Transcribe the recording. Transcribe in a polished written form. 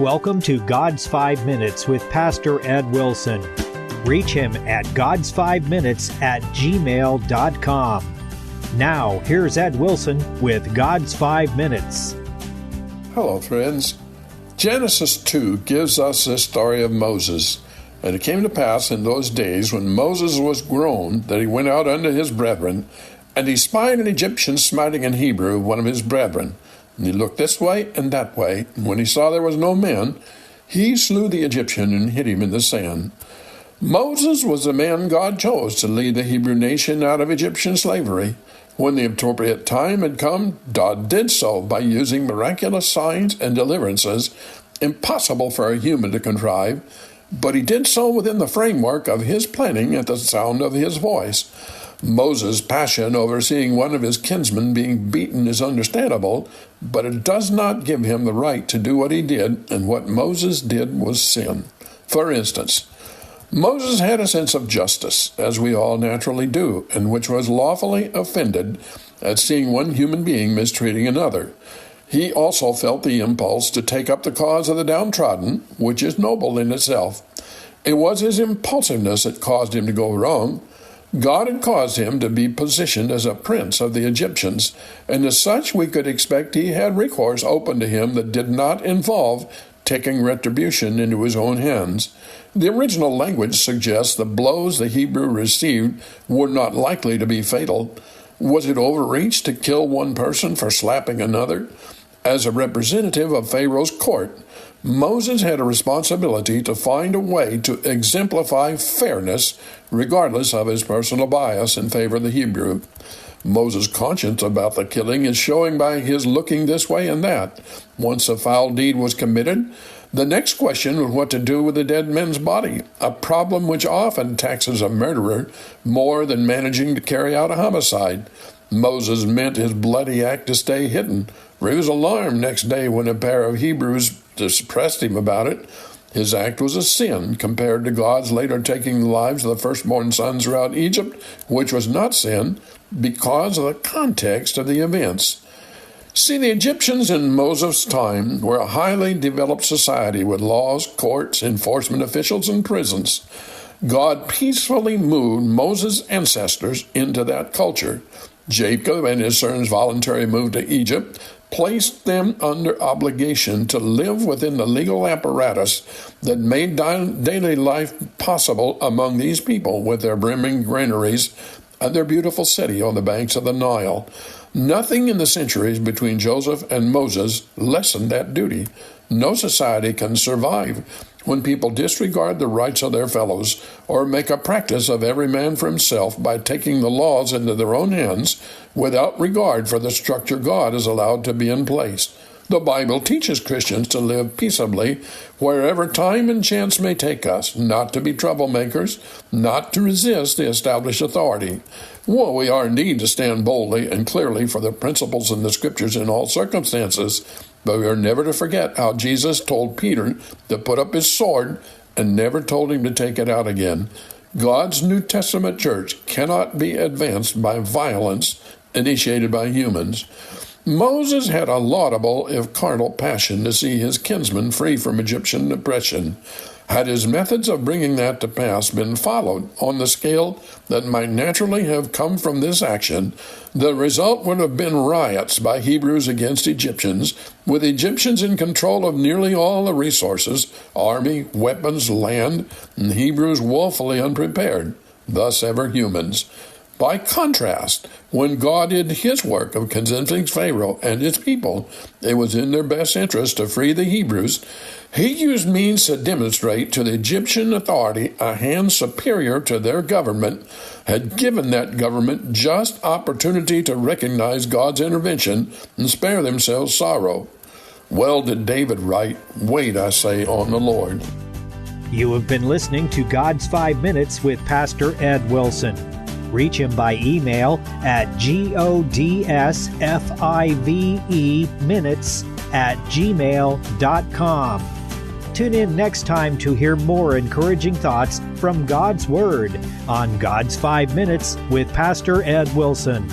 welcome to God's 5 Minutes with Pastor Ed Wilson. Reach him at gods5minutes@gmail.com. Now, here's Ed Wilson with God's 5 Minutes. Hello, friends. Genesis 2 gives us the story of Moses. And it came to pass in those days when Moses was grown that he went out unto his brethren, and he spied an Egyptian smiting an Hebrew, one of his brethren. And he looked this way and that way, and when he saw there was no man, he slew the Egyptian and hid him in the sand. Moses was the man God chose to lead the Hebrew nation out of Egyptian slavery. When the appropriate time had come, God did so by using miraculous signs and deliverances impossible for a human to contrive, but he did so within the framework of his planning at the sound of his voice. Moses' passion over seeing one of his kinsmen being beaten is understandable, but it does not give him the right to do what he did, and what Moses did was sin. For instance, Moses had a sense of justice, as we all naturally do, and which was lawfully offended at seeing one human being mistreating another. He also felt the impulse to take up the cause of the downtrodden, which is noble in itself. It was his impulsiveness that caused him to go wrong. God had caused him to be positioned as a prince of the Egyptians, and as such we could expect he had recourse open to him that did not involve taking retribution into his own hands. The original language suggests the blows the Hebrew received were not likely to be fatal. Was it overreach to kill one person for slapping another? As a representative of Pharaoh's court, Moses had a responsibility to find a way to exemplify fairness regardless of his personal bias in favor of the Hebrew. Moses' conscience about the killing is showing by his looking this way and that. Once a foul deed was committed, the next question was what to do with the dead man's body, a problem which often taxes a murderer more than managing to carry out a homicide. Moses meant his bloody act to stay hidden, for he was alarmed next day when a pair of Hebrews suppressed him about it. His act was a sin compared to God's later taking the lives of the firstborn sons throughout Egypt, which was not sin because of the context of the events. See, the Egyptians in Moses' time were a highly developed society with laws, courts, enforcement officials, and prisons. God peacefully moved Moses' ancestors into that culture. Jacob and his sons' voluntary move to Egypt placed them under obligation to live within the legal apparatus that made daily life possible among these people with their brimming granaries and their beautiful city on the banks of the Nile. Nothing in the centuries between Joseph and Moses lessened that duty. No society can survive when people disregard the rights of their fellows or make a practice of every man for himself by taking the laws into their own hands without regard for the structure God has allowed to be in place. The Bible teaches Christians to live peaceably wherever time and chance may take us, not to be troublemakers, not to resist the established authority. Well, we are indeed to stand boldly and clearly for the principles in the Scriptures in all circumstances, but we are never to forget how Jesus told Peter to put up his sword and never told him to take it out again. God's New Testament church cannot be advanced by violence initiated by humans. Moses had a laudable, if carnal, passion to see his kinsmen free from Egyptian oppression. Had his methods of bringing that to pass been followed on the scale that might naturally have come from this action, the result would have been riots by Hebrews against Egyptians, with Egyptians in control of nearly all the resources, army, weapons, land, and Hebrews woefully unprepared, thus ever humans. By contrast, when God did his work of convincing Pharaoh and his people it was in their best interest to free the Hebrews, he used means to demonstrate to the Egyptian authority a hand superior to their government had given that government just opportunity to recognize God's intervention and spare themselves sorrow. Well did David write, "Wait, I say, on the Lord." You have been listening to God's 5 Minutes with Pastor Ed Wilson. Reach him by email at godsfiveminutes@gmail.com. Tune in next time to hear more encouraging thoughts from God's Word on God's 5 Minutes with Pastor Ed Wilson.